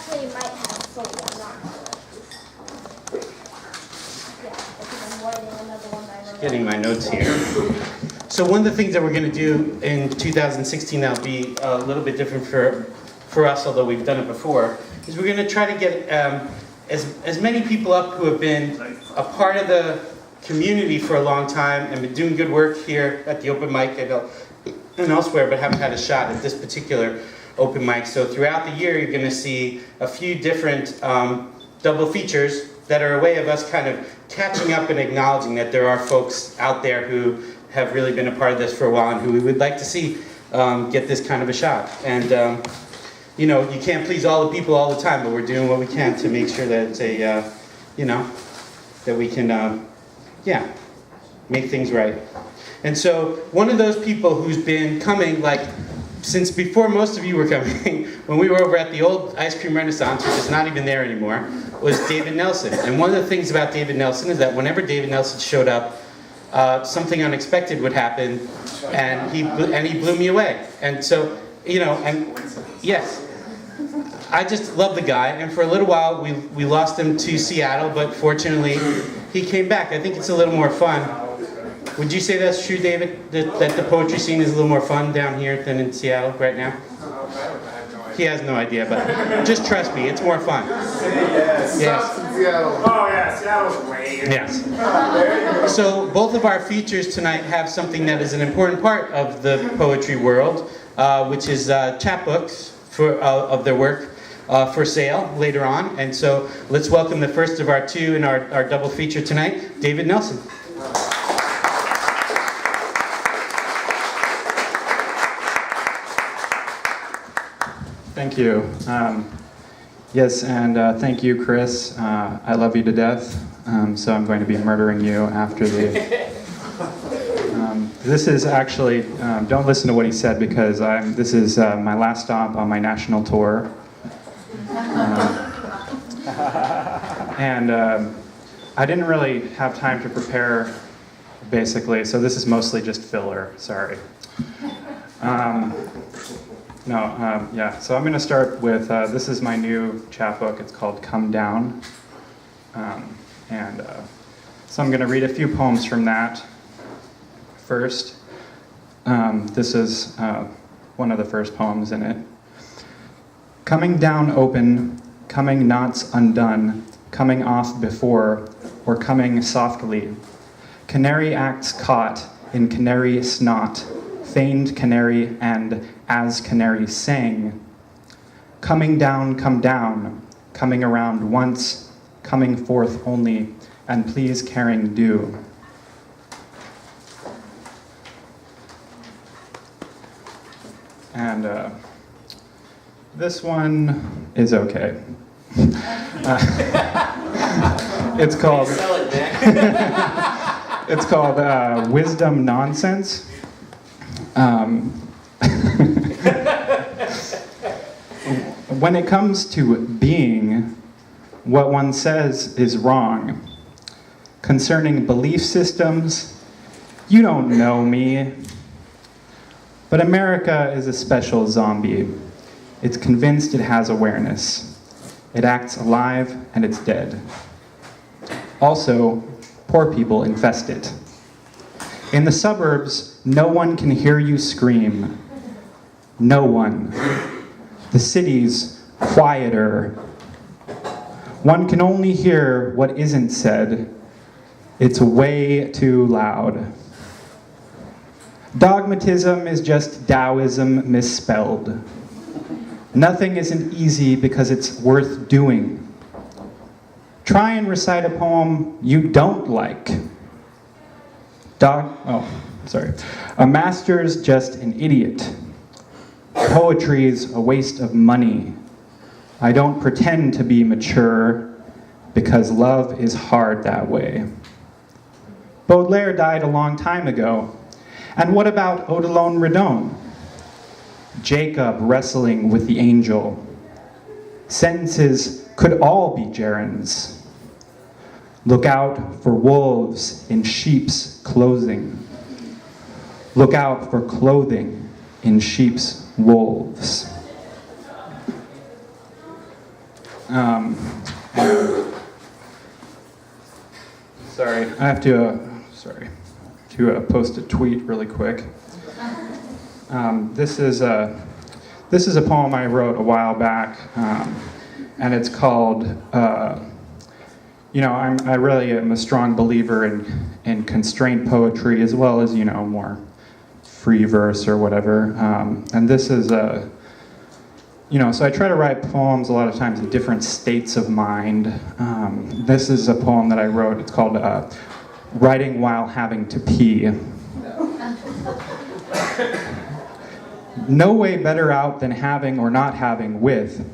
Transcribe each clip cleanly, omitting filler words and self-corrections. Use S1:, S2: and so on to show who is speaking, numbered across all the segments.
S1: actually might have fully. I'm not sure. Yeah, I think I'm writing another one that I wrote.
S2: Getting my notes here. So one of the things that we're going to do in 2016 that'll be a little bit different for us, although we've done it before, is we're going to try to get as many people up who have been a part of the community for a long time and been doing good work here at the open mic and elsewhere, but haven't had a shot at this particular open mic. So throughout the year, you're going to see a few different double features that are a way of us kind of catching up and acknowledging that there are folks out there who have really been a part of this for a while and who we would like to see get this kind of a shot. And you know, you can't please all the people all the time, but we're doing what we can to make sure that it's a, you know, that we can, yeah, make things right. And so one of those people who's been coming, like, since before most of you were coming, when we were over at the old Ice Cream Renaissance, which is not even there anymore, was David Nelson. And one of the things about David Nelson is that whenever David Nelson showed up, something unexpected would happen, and he blew me away. And so, you know, and yes, I just love the guy. And for a little while, we lost him to Seattle, but fortunately, he came back. I think it's a little more fun. Would you say that's true, David? That the poetry scene is a little more fun down here than in Seattle right now? He has no idea, but just trust me, it's more fun.
S3: Yes. Seattle. Oh yeah, Seattle's way.
S2: Yes. So both of our features tonight have something that is an important part of the poetry world, which is chapbooks of their work for sale later on. And so let's welcome the first of our two in our double feature tonight, David Nelson.
S4: Thank you. Yes, and thank you, Chris. I love you to death, so I'm going to be murdering you after the... This is actually, don't listen to what he said because this is my last stop on my national tour. And I didn't really have time to prepare, basically, so this is mostly just filler, sorry. Yeah, so I'm going to start with, this is my new chapbook. It's called Come Down. So I'm going to read a few poems from that first. This is one of the first poems in it. Coming down open, coming knots undone, coming off before, or coming softly. Canary acts caught in canary snot, feigned canary and as canary sang. Coming down, coming around once, coming forth only, and please caring do. And this one is okay. It's called it's called Wisdom Nonsense. When it comes to being, what one says is wrong. Concerning belief systems, you don't know me. But America is a special zombie. It's convinced it has awareness. It acts alive and it's dead. Also, poor people infest it. In the suburbs, no one can hear you scream. No one. The city's quieter. One can only hear what isn't said. It's way too loud. Dogmatism is just Taoism misspelled. Nothing isn't easy because it's worth doing. Try and recite a poem you don't like. A master's just an idiot. Poetry's a waste of money. I don't pretend to be mature because love is hard that way. Baudelaire died a long time ago. And what about Odilon Redon? Jacob wrestling with the angel. Sentences could all be gerunds. Look out for wolves in sheep's clothing. Look out for clothing in sheep's wolves. I have to, post a tweet really quick. This is a poem I wrote a while back, and it's called, I really am a strong believer in constrained poetry as well as, more free verse or whatever. And this is so I try to write poems a lot of times in different states of mind. This is a poem that I wrote. It's called Writing While Having to Pee. No way better out than having or not having with,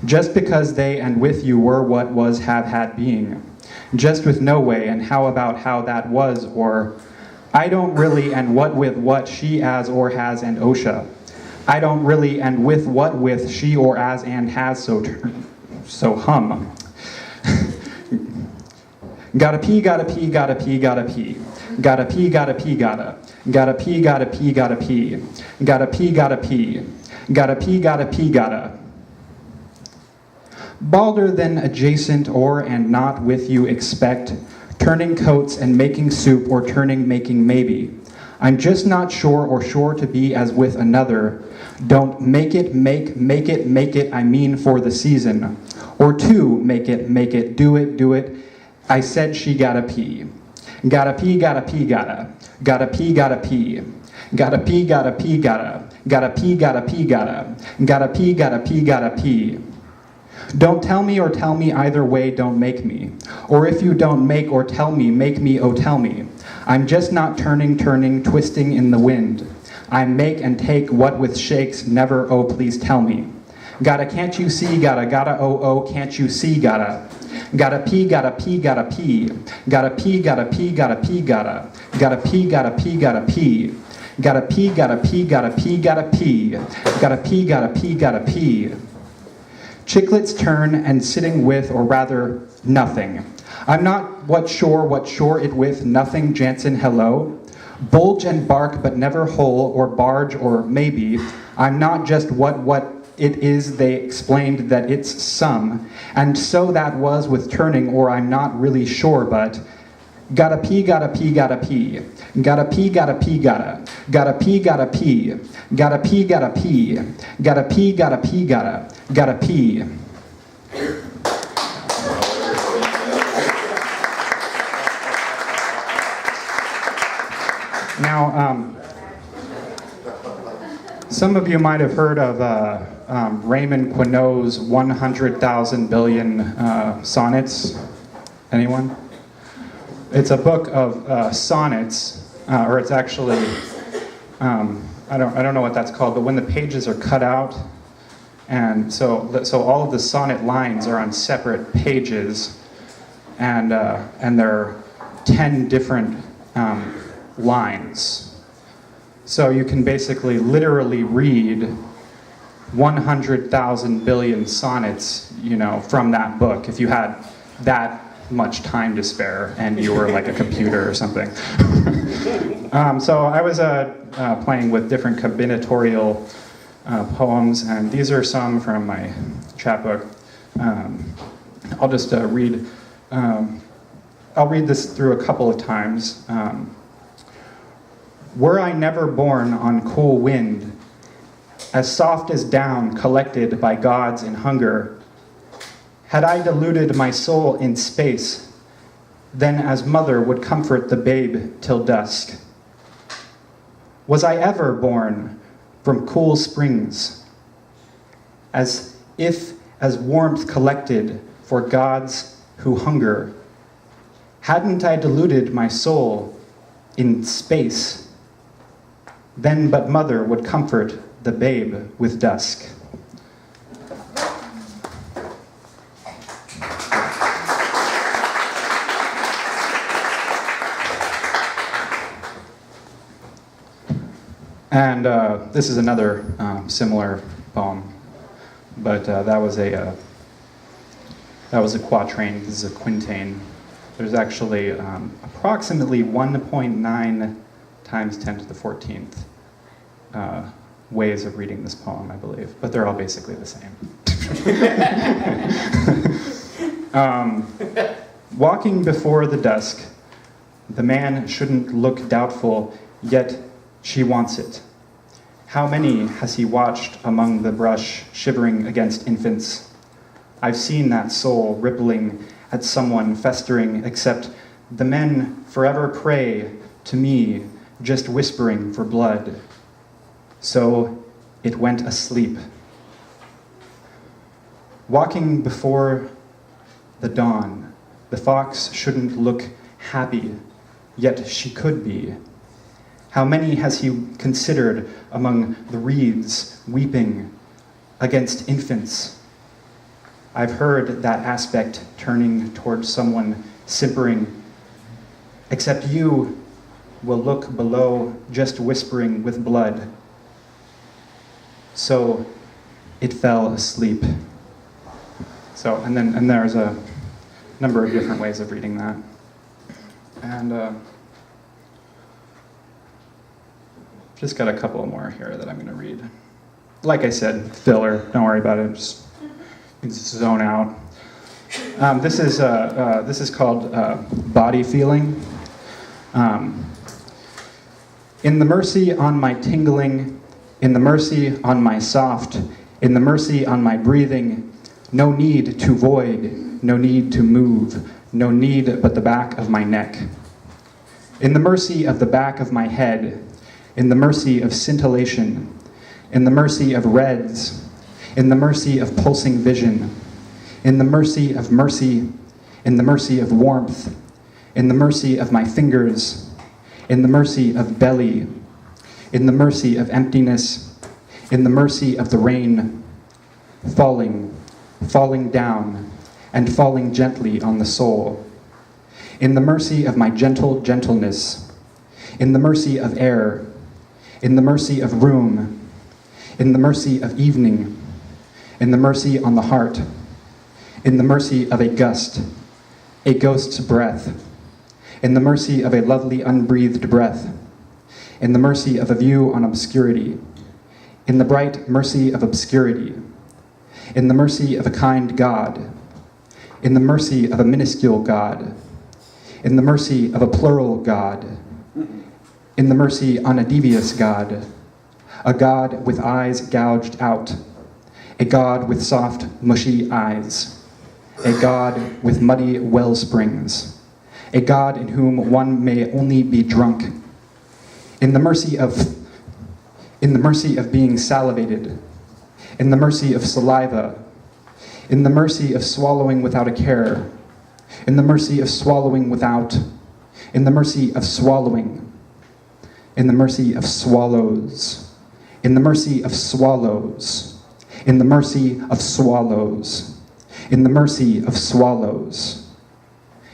S4: just because they and with you were what was have had being. Just with no way, and how about how that was, or I don't really and what with what she as or has and OSHA. I don't really and with what with she or as and has so hum. Gotta pee, gotta pee, gotta pee, gotta pee. Gotta pee, gotta pee, gotta. Gotta pee, gotta pee, gotta pee. Gotta pee, gotta pee. Gotta pee, gotta pee, gotta. Balder than adjacent or and not with you expect, turning coats and making soup or turning making maybe. I'm just not sure or sure to be as with another. Don't make it, make it, I mean for the season. Or to make it, do it. I said she gotta pee. Gotta pee, gotta pee, gotta. Gotta pee, gotta pee. Gotta pee, gotta pee, gotta. Gotta pee, gotta pee, gotta. Gotta pee, gotta pee, gotta pee. Don't tell me or tell me either way, don't make me. Or if you don't make or tell me, make me, oh tell me. I'm just not turning, twisting in the wind. I make and take what with shakes, never, oh please tell me. Gotta, can't you see, gotta, oh, can't you see, gotta. Gotta pee, gotta pee, gotta pee. Gotta pee, gotta pee, gotta pee, gotta. Gotta pee, gotta pee, gotta pee. Gotta pee, gotta pee, gotta pee, gotta pee. Gotta pee, gotta pee, gotta pee. Chiclets turn and sitting with, or rather, nothing. I'm not what shore it with, nothing, Jansen, hello. Bulge and bark, but never whole, or barge, or maybe. I'm not just what it is, they explained that it's some. And so that was with turning, or I'm not really sure, but. Gotta pee, gotta pee, gotta pee. Gotta pee, gotta pee, gotta. Gotta pee, gotta pee. Gotta pee, gotta pee. Gotta pee, gotta pee, gotta. Gotta pee. Now, some of you might have heard of Raymond Queneau's 100,000 billion sonnets. Anyone? It's a book of sonnets, or it's actually, I don't know what that's called, but when the pages are cut out, and so all of the sonnet lines are on separate pages, and there are 10 different lines. So you can basically literally read 100,000 billion sonnets, from that book if you had that much time to spare and you were like a computer or something. So I was playing with different combinatorial poems, and these are some from my chapbook. I'll just read. I'll read this through a couple of times. Were I never born on cool wind, as soft as down collected by gods in hunger, had I deluded my soul in space, then as mother would comfort the babe till dusk. Was I ever born from cool springs, as if as warmth collected for gods who hunger? Hadn't I deluded my soul in space, then but mother would comfort the babe with dusk. And this is another similar poem, but that was a quatrain. This is a quintain. There's actually approximately 1.9 times 10 to the 14th ways of reading this poem, I believe, but they're all basically the same. Walking before the dusk, The man shouldn't look doubtful, yet she wants it. How many has he watched among the brush, shivering against infants? I've seen that soul rippling at someone festering, except the men forever pray to me, just whispering for blood. So it went asleep. Walking before the dawn, the fox shouldn't look happy, yet she could be. How many has he considered among the reeds, weeping against infants? I've heard that aspect turning toward someone simpering, except you will look below, just whispering with blood. So it fell asleep. So, and there's a number of different ways of reading that. And just got a couple more here that I'm going to read. Like I said, filler, don't worry about it, just zone out. This is called Body Feeling. In the mercy on my tingling, in the mercy on my soft, in the mercy on my breathing, no need to void, no need to move, no need but the back of my neck. In the mercy of the back of my head, in the mercy of scintillation, in the mercy of reds, in the mercy of pulsing vision, in the mercy of mercy, in the mercy of warmth, in the mercy of my fingers, in the mercy of belly, in the mercy of emptiness, in the mercy of the rain, falling down, and falling gently on the soul, in the mercy of my gentle gentleness, in the mercy of air, in the mercy of room, in the mercy of evening, in the mercy on the heart, in the mercy of a gust, a ghost's breath, in the mercy of a lovely unbreathed breath, in the mercy of a view on obscurity, in the bright mercy of obscurity, in the mercy of a kind God, in the mercy of a minuscule God, in the mercy of a plural God, in the mercy on a devious God, a God with eyes gouged out, a God with soft, mushy eyes, a God with muddy well springs, a God in whom one may only be drunk, in the mercy of being salivated, in the mercy of saliva, in the mercy of swallowing without a care, in the mercy of swallowing without, in the mercy of swallowing, in the mercy of swallows, in the mercy of swallows, in the mercy of swallows, in the mercy of swallows,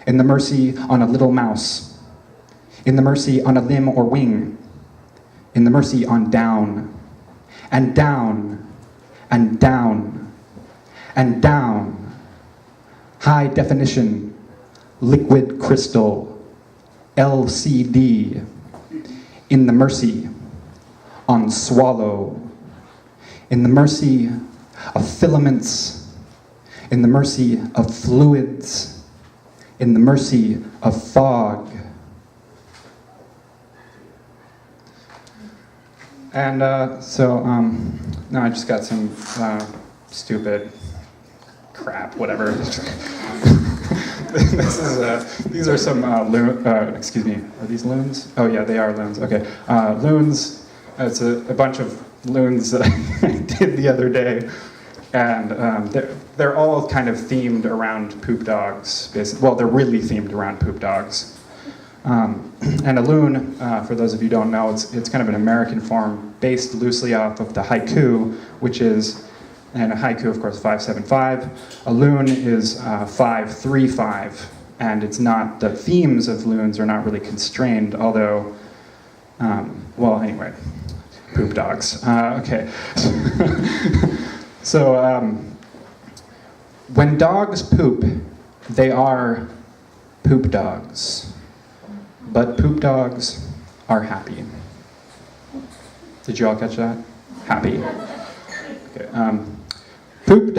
S4: in the mercy on a little mouse, in the mercy on a limb or wing, in the mercy on down, and down, and down, and down, high definition, liquid crystal, LCD, in the mercy on swallow, in the mercy of filaments, in the mercy of fluids, in the mercy of fog. And now I just got some stupid crap, whatever. These are some excuse me, are these loons? Oh yeah, they are loons, okay. Loons, it's a bunch of loons that I did the other day. And they're all kind of themed around poop dogs, basically. Well, they're really themed around poop dogs. And a loon, for those of you who don't know, it's kind of an American form based loosely off of the haiku, which is, and a haiku, of course, 575. A loon is 535, and it's not, the themes of loons are not really constrained, although, well, anyway, poop dogs. Okay. So, when dogs poop, they are poop dogs. But poop dogs are happy. Did you all catch that? Happy. Okay. Poop.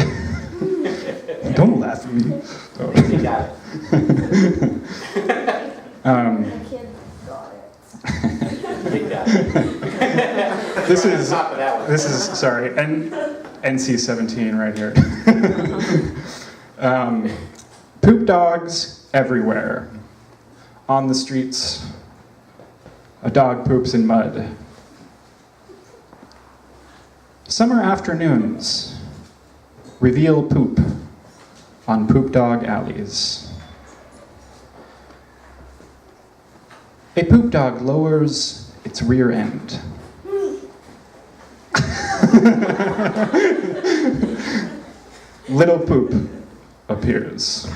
S4: Don't laugh at me.
S2: You got it.
S4: This
S3: right on
S4: is
S3: top of that one.
S4: this is sorry, and NC-17 right here. Poop dogs everywhere. On the streets, a dog poops in mud. Summer afternoons reveal poop on poop dog alleys. A poop dog lowers its rear end. Little poop appears.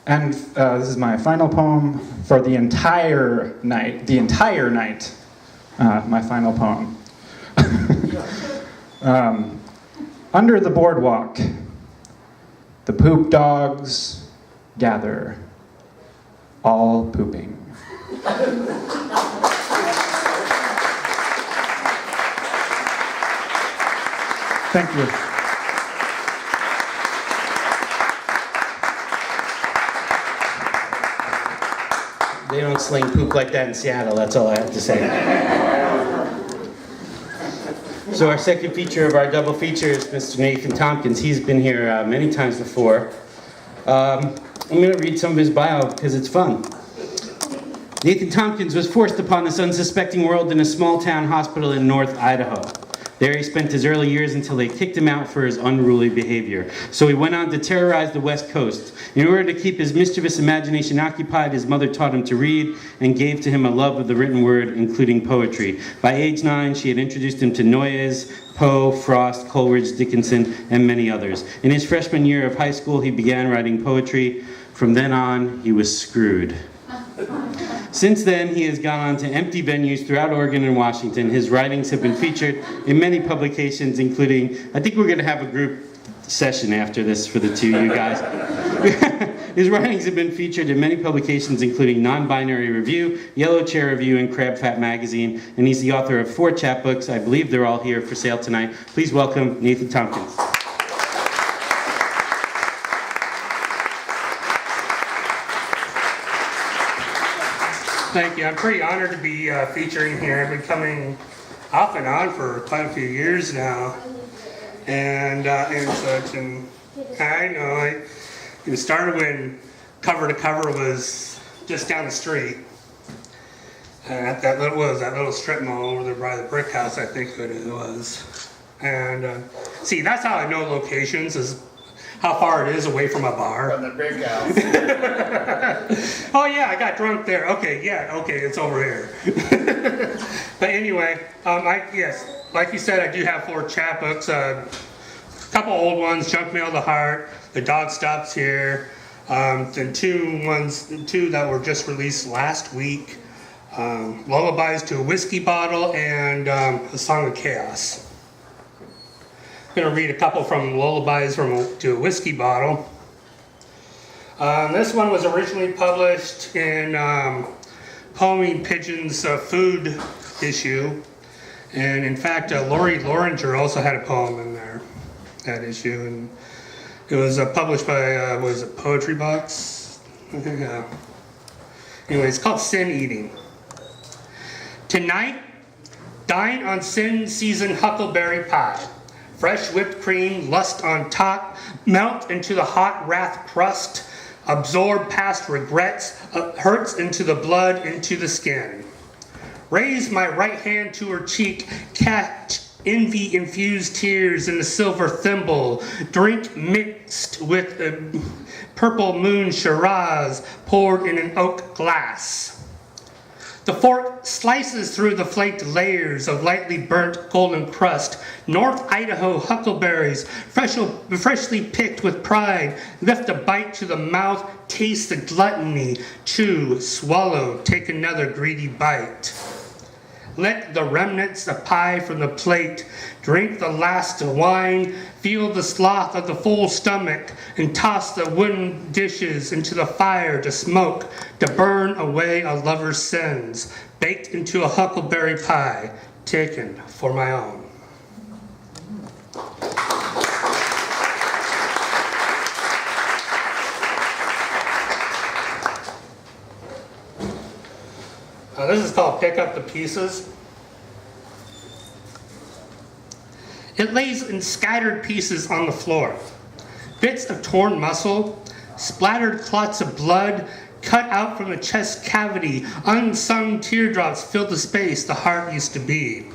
S4: And this is my final poem for the entire night. My final poem. Under the boardwalk, the poop dogs gather, all pooping. Thank you.
S2: They don't sling poop like that in Seattle, that's all I have to say. So our second feature of our double feature is Mr. Nathan Tompkins. He's been here many times before. I'm going to read some of his bio because it's fun. Nathan Tompkins was forced upon this unsuspecting world in a small town hospital in North Idaho. There he spent his early years until they kicked him out for his unruly behavior. So he went on to terrorize the West Coast. In order to keep his mischievous imagination occupied, his mother taught him to read and gave to him a love of the written word, including poetry. By age 9, she had introduced him to Noyes, Poe, Frost, Coleridge, Dickinson, and many others. In his freshman year of high school, he began writing poetry. From then on, he was screwed. Since then, he has gone on to empty venues throughout Oregon and Washington. His writings have been featured in many publications, including, I think we're going to have a group session after this for the two of you guys. His writings have been featured in many publications, including NonBinary Review, Yellow Chair Review, and Crab Fat Magazine, and he's the author of 4 chapbooks. I believe they're all here for sale tonight. Please welcome Nathan Tompkins.
S5: Thank you. I'm pretty honored to be featuring here. I've been coming off and on for quite a few years now, and such. And I know it started when Cover to Cover was just down the street. At that little strip mall over there by the brick house, I think it was. And see, that's how I know locations is how far it is away from a bar.
S3: From the big house.
S5: Oh yeah, I got drunk there. Okay, yeah, okay, it's over here. But anyway, yes, like you said, I do have 4 chapbooks. A couple old ones, Junk Mail the Heart, The Dog Stops Here, then 2 that were just released last week, Lullabies to a Whiskey Bottle, and A Song of Chaos. I'm going to read a couple from Lullabies to a Whiskey Bottle. This one was originally published in Poeming Pigeon's food issue. And in fact, Lori Loringer also had a poem in there, that issue. And it was published by, was it Poetry Box? Yeah. Anyway, it's called Sin Eating. Tonight, dine on sin season huckleberry pie. Fresh whipped cream, lust on top, melt into the hot wrath crust, absorb past regrets, hurts into the blood, into the skin. Raise my right hand to her cheek, catch envy-infused tears in a silver thimble, drink mixed with a purple moon Shiraz poured in an oak glass. The fork slices through the flaked layers of lightly burnt golden crust. North Idaho huckleberries, freshly picked with pride. Lift a bite to the mouth, taste the gluttony. Chew, swallow, take another greedy bite. Lick the remnants of pie from the plate. Drink the last wine. Feel the sloth of the full stomach. And toss the wooden dishes into the fire to smoke, to burn away a lover's sins. Baked into a huckleberry pie, taken for my own. This is called Pick Up the Pieces. It lays in scattered pieces on the floor. Bits of torn muscle, splattered clots of blood, cut out from the chest cavity, unsung teardrops fill the space the heart used to be.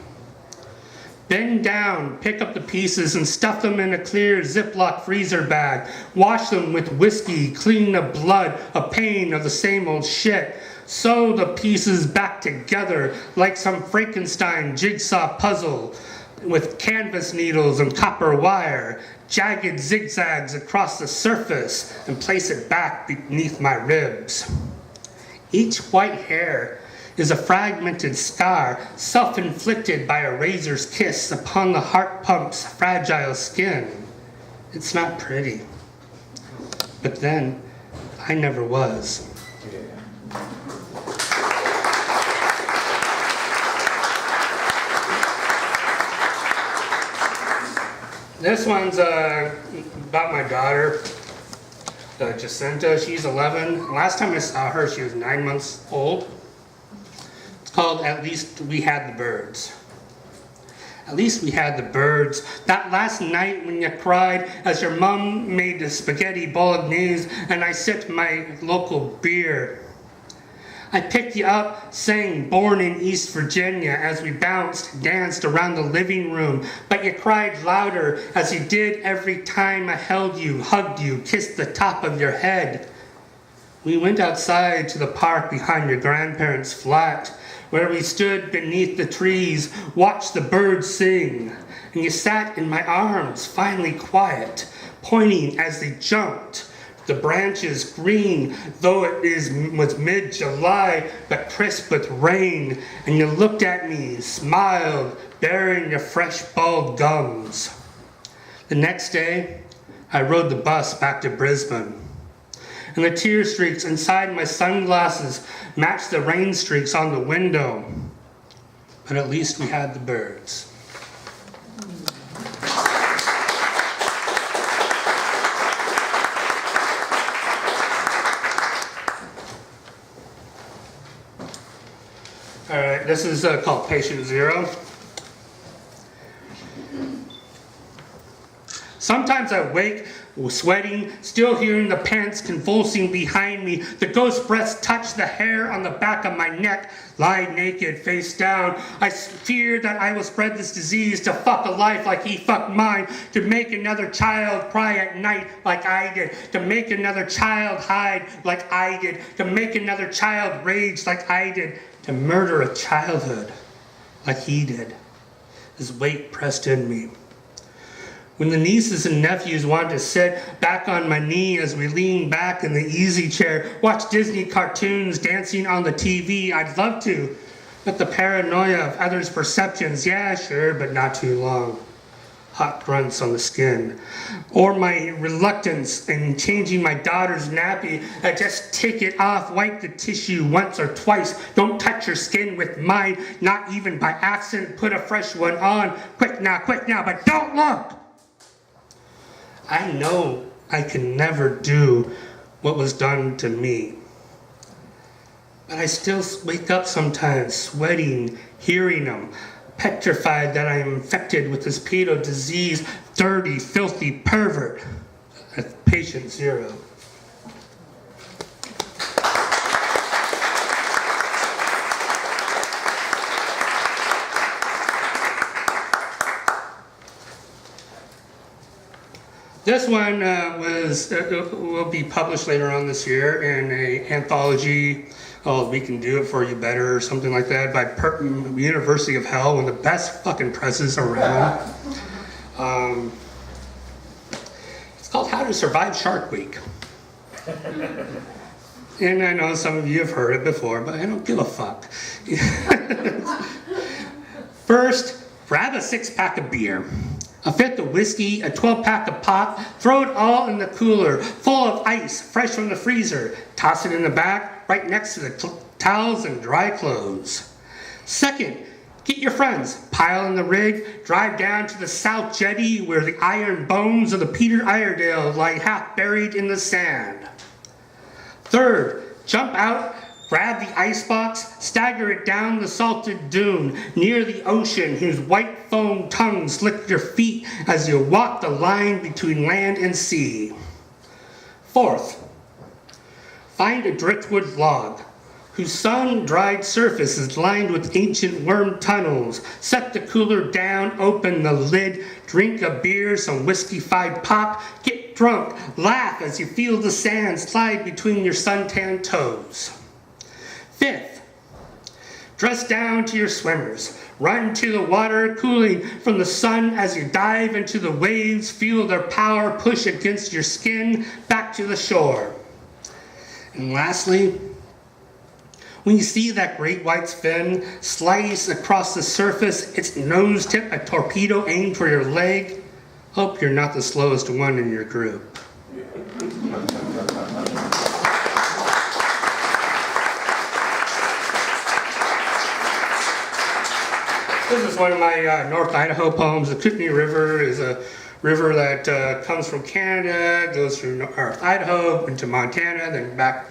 S5: Bend down, pick up the pieces and stuff them in a clear Ziploc freezer bag. Wash them with whiskey, clean the blood, a pain of the same old shit. Sew the pieces back together like some Frankenstein jigsaw puzzle with canvas needles and copper wire, jagged zigzags across the surface, and place it back beneath my ribs. Each white hair is a fragmented scar, self-inflicted by a razor's kiss upon the heart pump's fragile skin. It's not pretty. But then, I never was. This one's about my daughter, Jacinta. She's 11. Last time I saw her, she was 9 months old. It's called At Least We Had the Birds. At least we had the birds. That last night when you cried as your mom made the spaghetti bolognese and I sipped my local beer. I picked you up, sang Born in East Virginia as we bounced, danced around the living room, but you cried louder as you did every time I held you, hugged you, kissed the top of your head. We went outside to the park behind your grandparents' flat, where we stood beneath the trees, watched the birds sing, and you sat in my arms, finally quiet, pointing as they jumped. The branches green, though was mid-July, but crisp with rain, and you looked at me, smiled, baring your fresh bald gums. The next day, I rode the bus back to Brisbane, and the tear streaks inside my sunglasses matched the rain streaks on the window. But at least we had the birds. All right, this is called Patient Zero. Sometimes I wake, sweating, still hearing the pants convulsing behind me. The ghost breaths touch the hair on the back of my neck. Lie naked, face down. I fear that I will spread this disease to fuck a life like he fucked mine. To make another child cry at night like I did. To make another child hide like I did. To make another child rage like I did. To murder a childhood like he did. His weight pressed in me. When the nieces and nephews wanted to sit back on my knee as we leaned back in the easy chair, watch Disney cartoons dancing on the TV, I'd love to. But the paranoia of others' perceptions, yeah, sure, but not too long. Hot grunts on the skin. Or my reluctance in changing my daughter's nappy. I just take it off, wipe the tissue once or twice. Don't touch your skin with mine, not even by accident. Put a fresh one on. Quick now, but don't look! I know I can never do what was done to me. But I still wake up sometimes, sweating, hearing them, petrified that I am infected with this pedo disease, dirty, filthy pervert. That's Patient Zero. This one will be published later on this year in an anthology, We Can Do It For You Better, or something like that, by University of Hell, one of the best fucking presses around. It's called How to Survive Shark Week. And I know some of you have heard it before, but I don't give a fuck. First, grab a 6-pack of beer. A fifth of whiskey, a 12-pack of pop, throw it all in the cooler, full of ice, fresh from the freezer. Toss it in the back, right next to the towels and dry clothes. Second, get your friends, pile in the rig, drive down to the South Jetty where the iron bones of the Peter Iredale lie half buried in the sand. Third, jump out, Grab the icebox, stagger it down the salted dune near the ocean whose white foam tongues lick your feet as you walk the line between land and sea. Fourth, find a driftwood log whose sun-dried surface is lined with ancient worm tunnels. Set the cooler down, open the lid, drink a beer, some whiskey-fied pop, get drunk, laugh as you feel the sand slide between your suntan toes. Fifth, dress down to your swimmers. Run to the water, cooling from the sun as you dive into the waves. Feel their power push against your skin back to the shore. And lastly, when you see that great white's fin slice across the surface, its nose tip a torpedo aimed for your leg, hope you're not the slowest one in your group. This is one of my North Idaho poems. The Kootenai River is a river that comes from Canada, goes through North Idaho into Montana, then back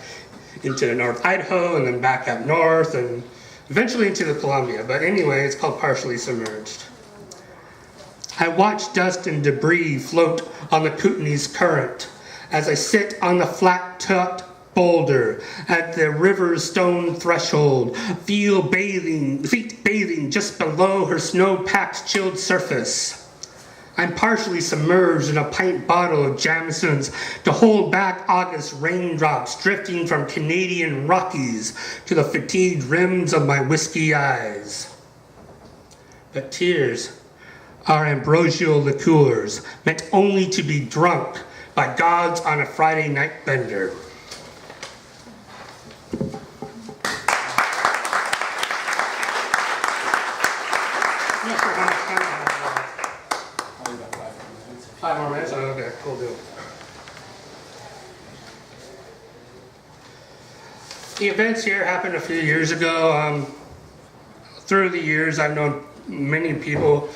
S5: into North Idaho, and then back up north, and eventually into the Columbia. But anyway, it's called Partially Submerged. I watch dust and debris float on the Kootenai's current as I sit on the flat-topped boulder at the river's stone threshold, feet bathing just below her snow-packed chilled surface. I'm partially submerged in a pint bottle of Jameson's to hold back August raindrops drifting from Canadian Rockies to the fatigued rims of my whiskey eyes. But tears are ambrosial liqueurs meant only to be drunk by gods on a Friday night bender. Five more minutes? Oh, okay, cool deal. The events here happened a few years ago. Through the years, I've known many people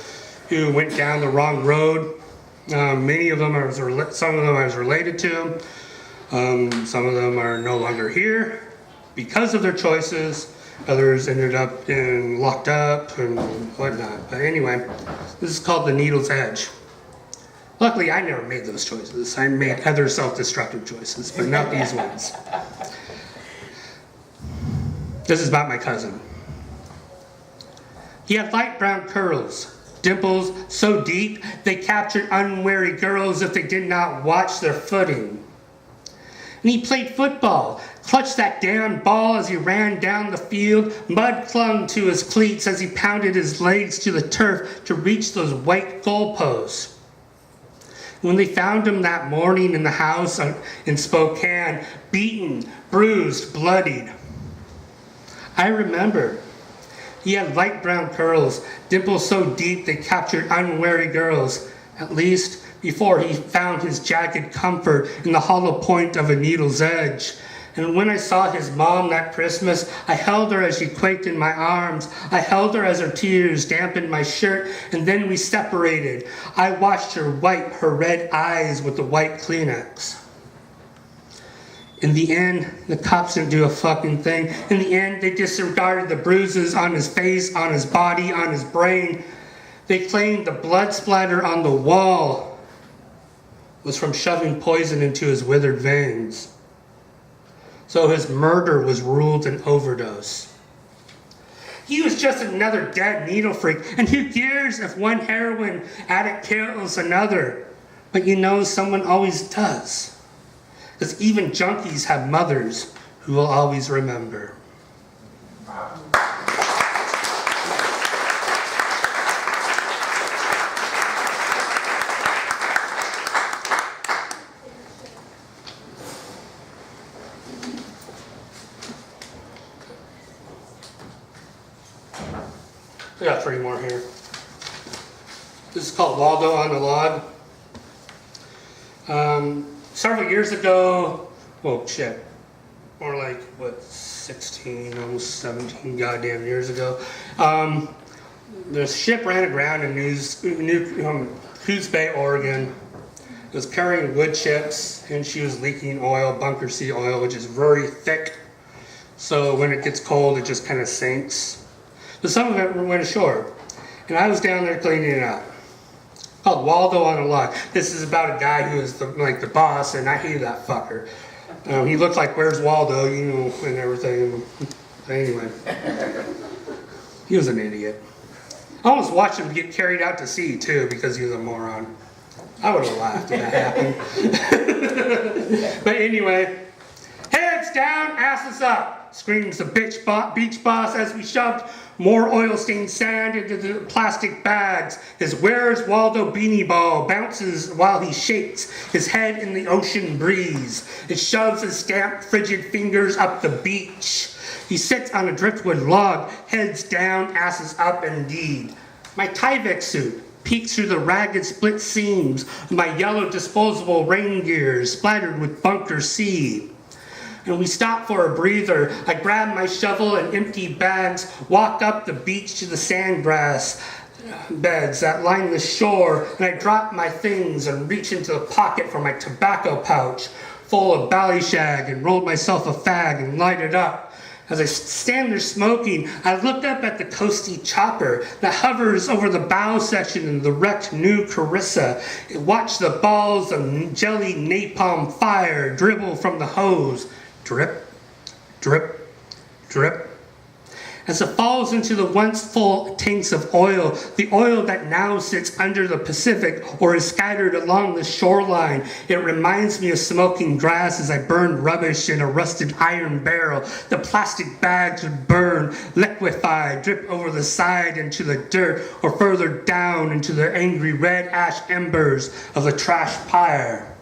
S5: who went down the wrong road. Many of them some of them I was related to. Some of them are no longer here because of their choices. Others ended up locked up and whatnot. But anyway, this is called The Needle's Edge. Luckily, I never made those choices. I made other self-destructive choices, but not these ones. This is about my cousin. He had light brown curls, dimples so deep they captured unwary girls if they did not watch their footing. And he played football, clutched that damn ball as he ran down the field. Mud clung to his cleats as he pounded his legs to the turf to reach those white goalposts. When they found him that morning in the house in Spokane, beaten, bruised, bloodied, I remember he had light brown curls, dimples so deep they captured unwary girls, at least before he found his jagged comfort in the hollow point of a needle's edge. And when I saw his mom that Christmas, I held her as she quaked in my arms. I held her as her tears dampened my shirt, and then we separated. I watched her wipe her red eyes with the white Kleenex. In the end, the cops didn't do a fucking thing. In the end, they disregarded the bruises on his face, on his body, on his brain. They claimed the blood splatter on the wall was from shoving poison into his withered veins. So his murder was ruled an overdose. He was just another dead needle freak, and who cares if one heroin addict kills another? But you know, someone always does. Because even junkies have mothers who will always remember. We got three more here. This is called Waldo on the Log. Several years ago, well, shit, more like, 16, almost 17 goddamn years ago, the ship ran aground in Coos Bay, Oregon. It was carrying wood chips, and she was leaking oil, bunker sea oil, which is very thick so when it gets cold, it just kind of sinks. But some of it went ashore, and I was down there cleaning it out. Called Waldo on a Log. This is about a guy who is like the boss, and I hated that fucker. He looked like Where's Waldo, you know, and everything. Anyway, he was an idiot. I almost watched him get carried out to sea too because he was a moron. I would have laughed if that happened. But anyway, heads down, asses up, screams the beach boss as we shoved more oil-stained sand into the plastic bags. His Where's Waldo beanie ball bounces while he shakes his head in the ocean breeze. It shoves his stamped, frigid fingers up the beach. He sits on a driftwood log, heads down, asses up indeed. My Tyvek suit peeks through the ragged split seams of my yellow disposable rain gear splattered with bunker seed. And we stop for a breather. I grab my shovel and empty bags, walk up the beach to the sandgrass beds that line the shore, and I drop my things and reach into the pocket for my tobacco pouch full of ballyshag and roll myself a fag and light it up. As I stand there smoking, I look up at the coasty chopper that hovers over the bow section of the wrecked new Carissa and watch the balls of jelly napalm fire dribble from the hose. Drip, drip, drip. As it falls into the once full tanks of oil, the oil that now sits under the Pacific or is scattered along the shoreline, it reminds me of smoking grass as I burned rubbish in a rusted iron barrel. The plastic bags would burn, liquefy, drip over the side into the dirt or further down into the angry red ash embers of the trash pyre.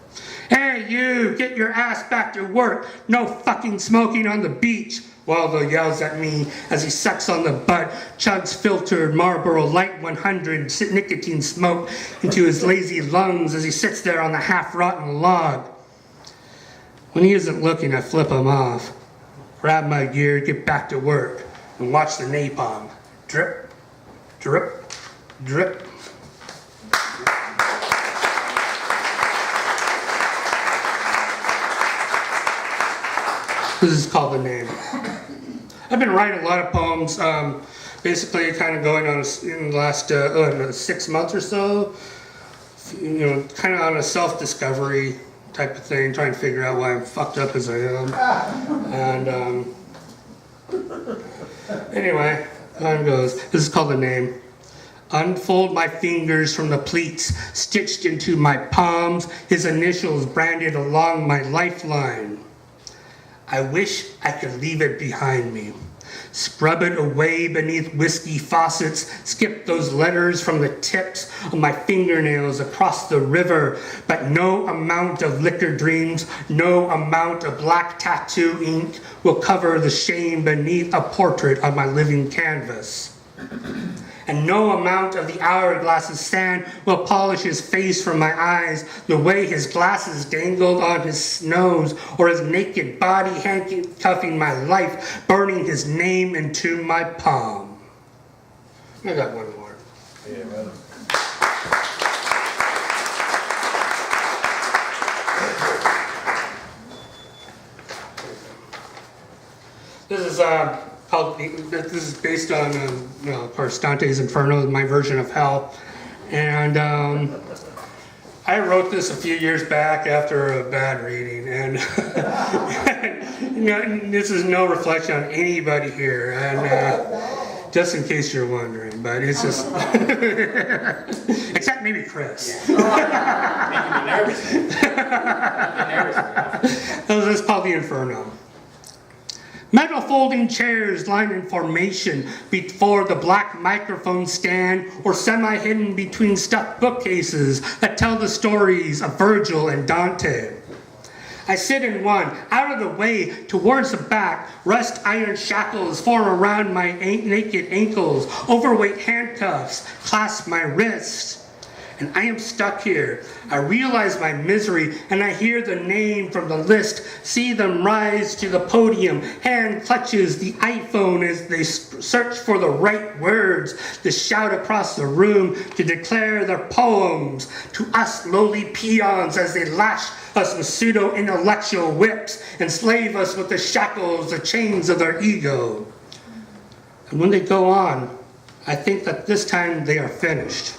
S5: Hey, you, get your ass back to work. No fucking smoking on the beach. Waldo yells at me as he sucks on the butt, chugs filtered Marlboro Light 100 nicotine smoke into his lazy lungs as he sits there on the half-rotten log. When he isn't looking, I flip him off, grab my gear, get back to work, and watch the napalm. Drip, drip, drip. This is called The Name. I've been writing a lot of poems, basically kind of going on in the last 6 months or so, you know, kind of on a self-discovery type of thing, trying to figure out why I'm fucked up as I am. And anyway, on it goes. This is called The Name. Unfold my fingers from the pleats stitched into my palms, his initials branded along my lifeline. I wish I could leave it behind me. Scrub it away beneath whiskey faucets, skip those letters from the tips of my fingernails across the river, but no amount of liquor dreams, no amount of black tattoo ink will cover the shame beneath a portrait on my living canvas. And no amount of the hourglass's sand will polish his face from my eyes the way his glasses dangled on his nose or his naked body handcuffing my life, burning his name into my palm. I got one more.
S3: Yeah, brother.
S5: This is this is based on, of course, Dante's Inferno, my version of hell. And I wrote this a few years back after a bad reading. And this is no reflection on anybody here. And just in case you're wondering, but it's just, except maybe Chris.
S3: Making me nervous.
S5: This is called The Inferno. Metal folding chairs line in formation before the black microphone stand or semi-hidden between stuffed bookcases that tell the stories of Virgil and Dante. I sit in one, out of the way, towards the back, rust iron shackles form around my naked ankles, overweight handcuffs clasp my wrists. and I am stuck here. I realize my misery, and I hear the name from the list, see them rise to the podium, hand clutches the iPhone as they search for the right words to shout across the room, to declare their poems to us lowly peons as they lash us with pseudo-intellectual whips, enslave us with the shackles, the chains of their ego. And when they go on, I think that this time they are finished.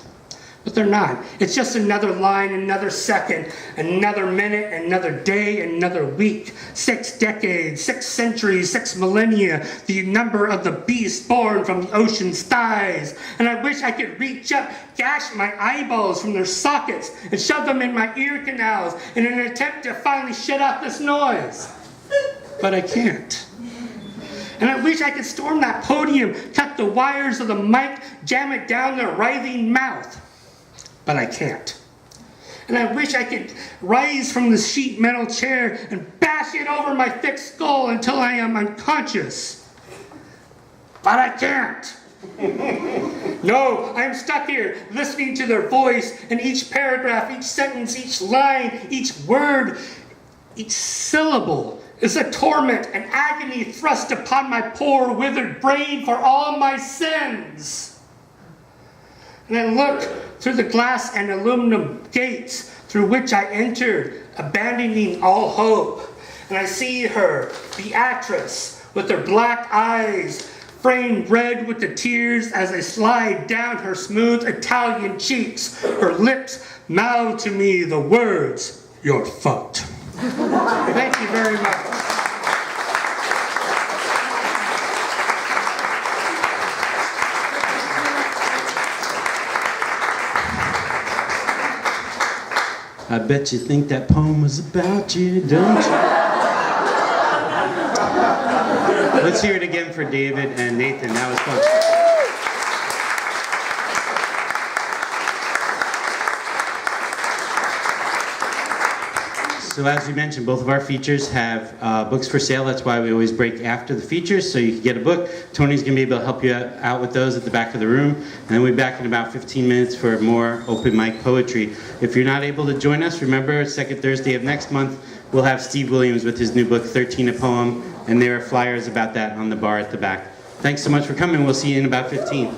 S5: But they're not. It's just another line, another second, another minute, another day, another week. 6 decades, 6 centuries, 6 millennia, the number of the beast born from the ocean's thighs. And I wish I could reach up, gash my eyeballs from their sockets, and shove them in my ear canals in an attempt to finally shut out this noise. But I can't. And I wish I could storm that podium, cut the wires of the mic, jam it down their writhing mouth. But I can't. And I wish I could rise from the sheet metal chair and bash it over my thick skull until I am unconscious. But I can't. No, I am stuck here, listening to their voice, and each paragraph, each sentence, each line, each word, each syllable is a torment, an agony thrust upon my poor withered brain for all my sins. And I look through the glass and aluminum gates through which I entered, abandoning all hope. And I see her, Beatrice, with her black eyes, framed red with the tears as they slide down her smooth Italian cheeks. Her lips mouth to me the words, "You're fucked." Thank you very much.
S2: I bet you think that poem was about you, don't you? Let's hear it again for David and Nathan. That was fun. So as we mentioned, both of our features have books for sale. That's why we always break after the features, so you can get a book. Tony's going to be able to help you out with those at the back of the room. And then we'll be back in about 15 minutes for more open mic poetry. If you're not able to join us, remember, second Thursday of next month, we'll have Steve Williams with his new book, 13 a Poem, and there are flyers about that on the bar at the back. Thanks so much for coming. We'll see you in about 15.